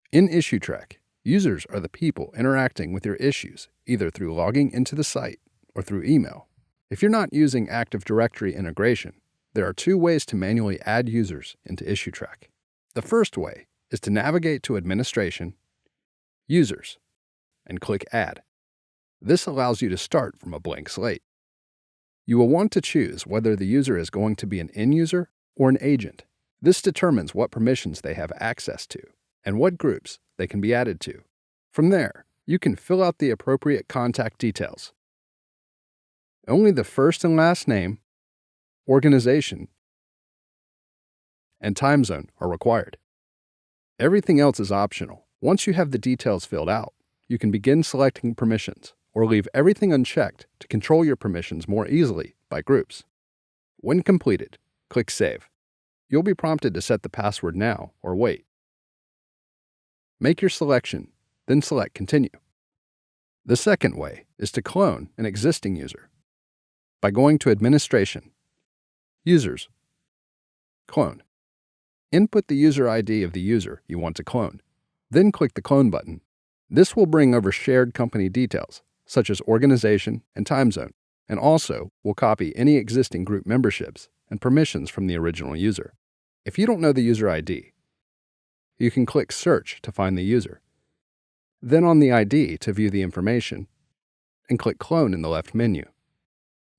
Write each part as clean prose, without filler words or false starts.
In Issuetrak, users are the people interacting with your issues either through logging into the site or through email. If you're not using Active Directory integration, there are two ways to manually add users into Issuetrak. The first way is to navigate to Administration, Users, and click Add. This allows you to start from a blank slate. You will want to choose whether the user is going to be an end user or an agent. This determines what permissions they have access to and what groups they can be added to. From there, you can fill out the appropriate contact details. Only the first and last name, organization, and time zone are required. Everything else is optional. Once you have the details filled out, you can begin selecting permissions or leave everything unchecked to control your permissions more easily by groups. When completed, click Save. You'll be prompted to set the password now or wait. Make your selection, then select Continue. The second way is to clone an existing user by going to Administration, Users, Clone. Input the user ID of the user you want to clone, then click the Clone button. This will bring over shared company details, such as organization and time zone, and also will copy any existing group memberships and permissions from the original user. If you don't know the user ID, you can click Search to find the user, then on the ID to view the information, and click Clone in the left menu.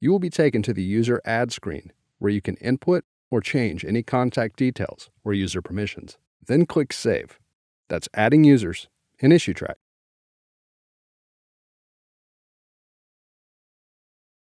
You will be taken to the User Add screen, where you can input or change any contact details or user permissions. Then click Save. That's adding users in Issuetrak.